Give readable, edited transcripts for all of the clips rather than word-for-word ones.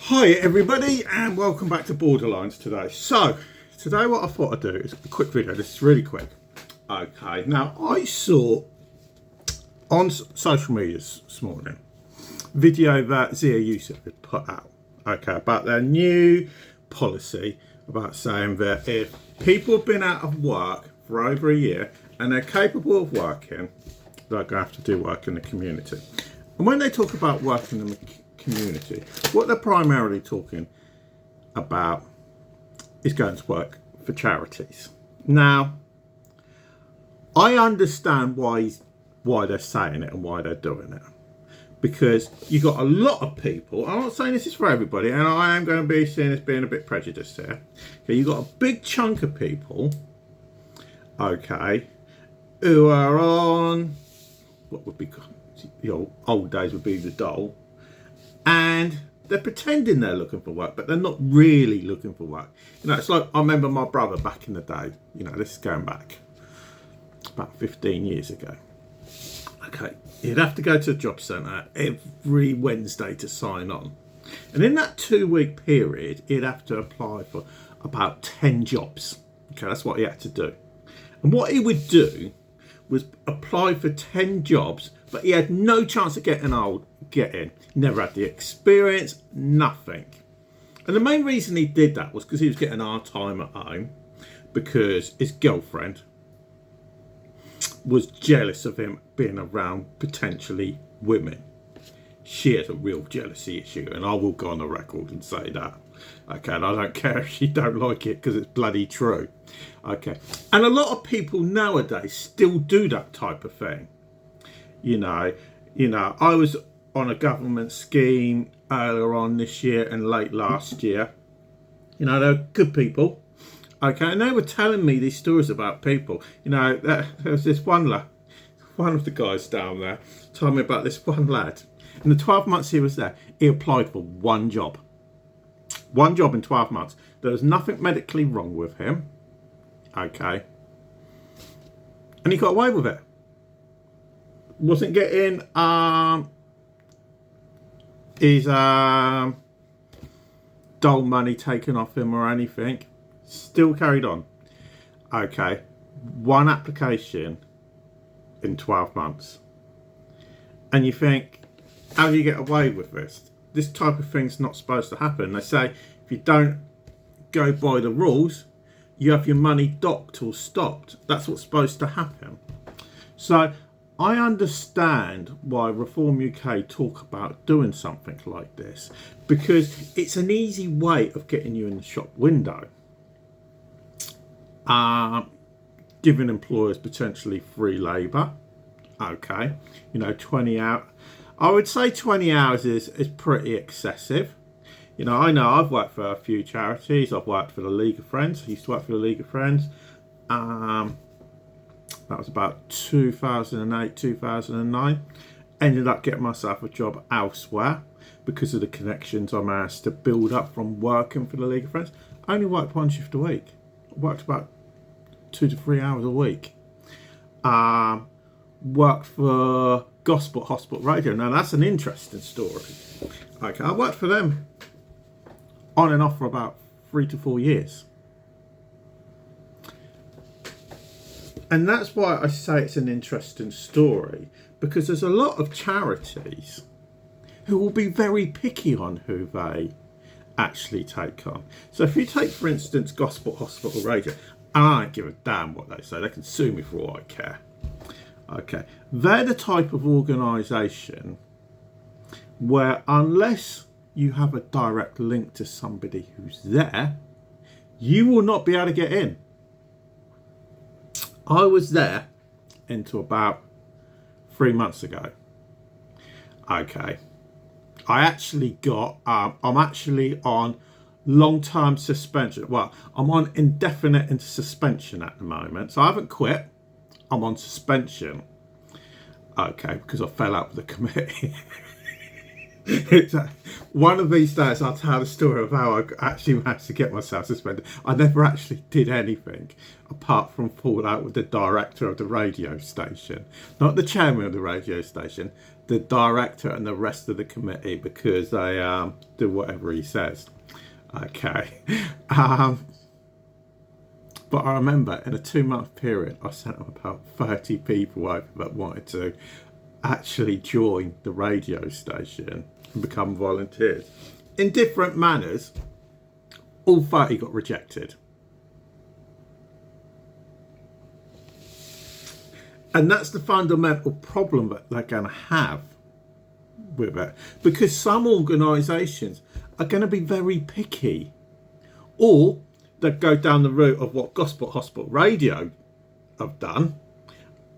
Hi everybody and welcome back to Borderlines today. So today what I thought I'd do is a quick video. This is really quick. Okay, now I saw on social media this morning a video that Zia Yusuf had put out, okay, about their new policy about saying that if people have been out of work for over a year and they're capable of working, they're going to have to do work in the community. And when they talk about working in the community, what they're primarily talking about is going to work for charities. Now, I understand why they're saying it and why they're doing it, because you got a lot of people. I'm not saying this is for everybody, and I am going to be seen as being a bit prejudiced here. Okay, you got a big chunk of people, okay, who are on what would be the old days would be the dole. And they're pretending they're looking for work, but they're not really looking for work. You know, it's like I remember my brother back in the day. You know, this is going back about 15 years ago. Okay, he'd have to go to a job centre every Wednesday to sign on. And in that 2-week period, he'd have to apply for about 10 jobs. Okay, that's what he had to do. And what he would do was apply for 10 jobs, but he had no chance of getting in. Never had the experience, nothing. And the main reason he did that was because he was getting hard time at home, because his girlfriend was jealous of him being around potentially women. She has a real jealousy issue, and I will go on the record and say that. Okay, and I don't care if you don't like it, because it's bloody true. Okay, and a lot of people nowadays still do that type of thing. You know, I was on a government scheme earlier on this year and late last year. You know, they're good people. Okay, and they were telling me these stories about people. You know, there was this one of the guys down there told me about this one lad. In the 12 months he was there, he applied for one job. One job in 12 months. There was nothing medically wrong with him. Okay. And he got away with it. Wasn't getting his dole money taken off him or anything. Still carried on. Okay. One application in 12 months. And you think, how do you get away with this? This type of thing's not supposed to happen. They say if you don't go by the rules, you have your money docked or stopped. That's what's supposed to happen. So I understand why Reform UK talk about doing something like this, because it's an easy way of getting you in the shop window. Giving employers potentially free labour. Okay, you know, 20 hours. I would say 20 hours is pretty excessive. You know I've worked for a few charities. I've worked for the League of Friends. I used to work for the League of Friends. That was about 2008, 2009. Ended up getting myself a job elsewhere because of the connections I managed to build up from working for the League of Friends. I only worked one shift a week. I worked about 2 to 3 hours a week. Worked for Gospel Hospital Radio. Now that's an interesting story. Okay, I worked for them on and off for about 3 to 4 years. And that's why I say it's an interesting story, because there's a lot of charities who will be very picky on who they actually take on. So if you take, for instance, Gospel Hospital Radio, and I don't give a damn what they say, they can sue me for all I care. Okay, they're the type of organisation where unless you have a direct link to somebody who's there, you will not be able to get in. I was there until about 3 months ago. Okay, I actually got, I'm actually on long-term suspension. Well, I'm on indefinite suspension at the moment, so I haven't quit. I'm on suspension. Okay, because I fell out with the committee. One of these days I'll tell the story of how I actually managed to get myself suspended. I never actually did anything apart from fall out with the director of the radio station. Not the chairman of the radio station, the director and the rest of the committee because they do whatever he says. Okay. But I remember in a 2-month period, I sent about 30 people over that wanted to actually join the radio station and become volunteers in different manners. All 30 got rejected. And that's the fundamental problem that they're going to have with it, because some organisations are going to be very picky, or they go down the route of what Gospel Hospital Radio have done,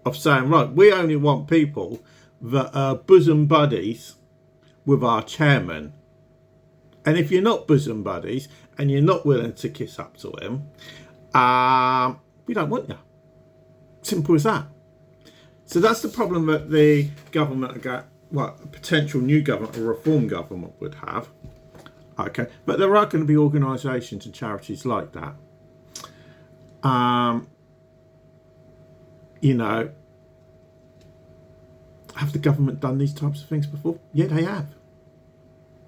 of saying, right, we only want people that are bosom buddies with our chairman, and if you're not bosom buddies and you're not willing to kiss up to him, we don't want you. Simple as that. So that's the problem that the government, a potential new government, a reform government would have. Okay, but there are going to be organisations and charities like that. You know, have the government done these types of things before? Yeah, they have.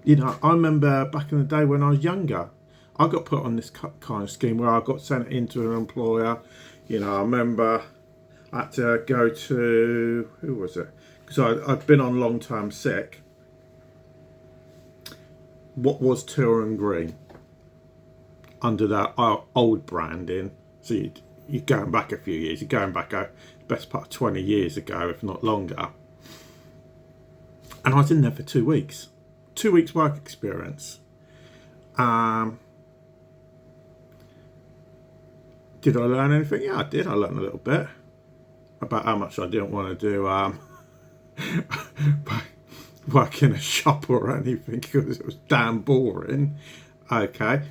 You know, I remember back in the day when I was younger, I got put on this kind of scheme where I got sent into an employer. You know, I remember I had to go to, who was it? Because I'd been on long-term sick. What was Turin Green? Under that old branding. So you're going back a few years. You're going back a best part of 20 years ago, if not longer. And I was in there for 2 weeks. 2 weeks work experience. Did I learn anything? Yeah, I did. I learned a little bit about how much I didn't want to do work in a shop or anything because it was damn boring. Okay.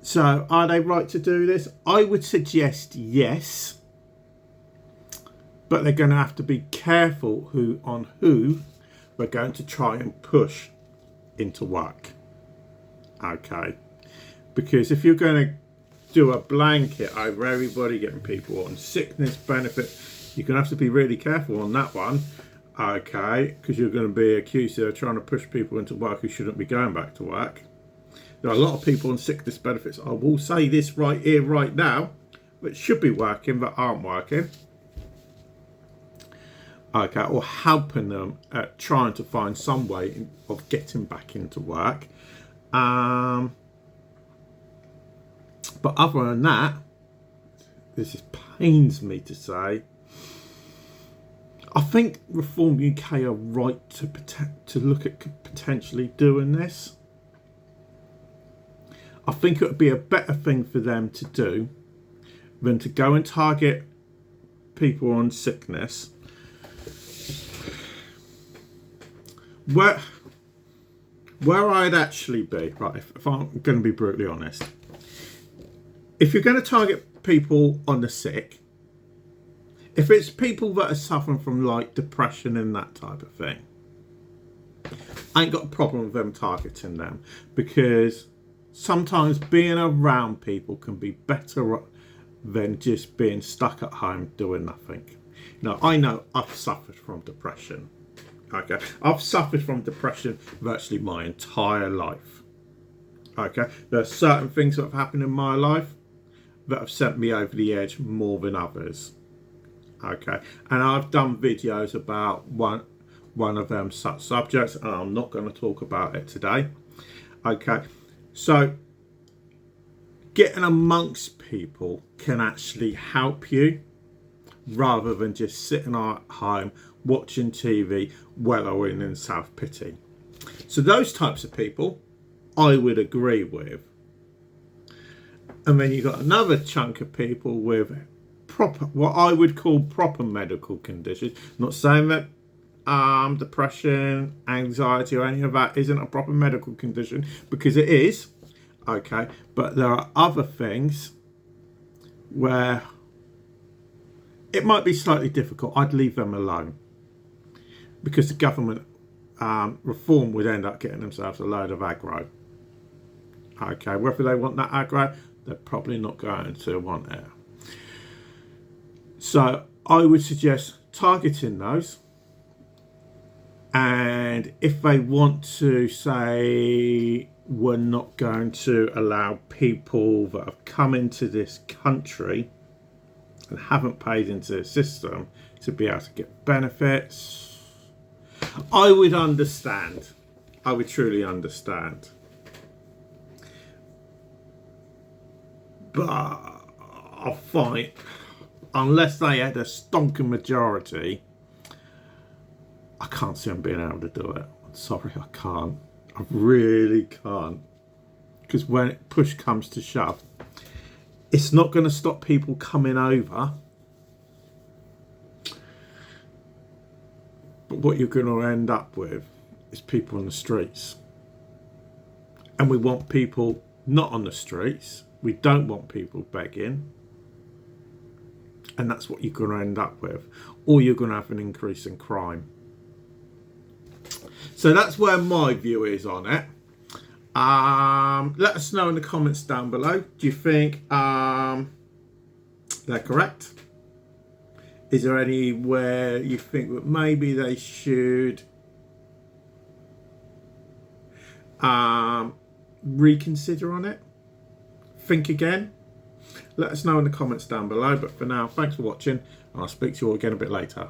So are they right to do this? I would suggest yes. But they're going to have to be careful who we're going to try and push into work. Okay. Because if you're going to do a blanket over everybody, getting people on sickness benefit, you're going to have to be really careful on that one. Okay, because you're going to be accused of trying to push people into work who shouldn't be going back to work. There are a lot of people on sickness benefits, I will say this right here, right now, that should be working but aren't working. Okay, or helping them at trying to find some way of getting back into work. But other than that, this pains me to say, I think Reform UK are right to look at potentially doing this. I think it would be a better thing for them to do than to go and target people on sickness. Where I'd actually be, right, if I'm going to be brutally honest, if you're going to target people on the sick, if it's people that are suffering from like depression and that type of thing, I ain't got a problem with them targeting them, because sometimes being around people can be better than just being stuck at home doing nothing. Now, I know I've suffered from depression. Okay, I've suffered from depression virtually my entire life. Okay, there are certain things that have happened in my life that have sent me over the edge more than others. Okay, and I've done videos about one of them such subjects, and I'm not going to talk about it today. Okay, so getting amongst people can actually help you, rather than just sitting at home watching TV, wallowing in self-pity. So those types of people I would agree with. And then you've got another chunk of people with proper, what I would call proper medical conditions. Not saying that depression, anxiety or any of that isn't a proper medical condition, because it is. Okay, but there are other things where it might be slightly difficult. I'd leave them alone, because the government reform would end up getting themselves a load of aggro. Okay, whether they want that aggro, they're probably not going to want it. So I would suggest targeting those And if they want to say we're not going to allow people that have come into this country and haven't paid into the system to be able to get benefits, I would understand. I would truly understand. But I find, unless they had a stonking majority, I can't see them being able to do it. I'm sorry, I can't. I really can't. Because when push comes to shove, it's not going to stop people coming over. But what you're going to end up with is people on the streets. And we want people not on the streets. We don't want people begging. And that's what you're going to end up with. Or you're going to have an increase in crime. So that's where my view is on it. Let us know in the comments down below. Do you think they're correct? Is there anywhere you think that maybe they should reconsider on it? Think again? Let us know in the comments down below. But for now, thanks for watching, and I'll speak to you all again a bit later.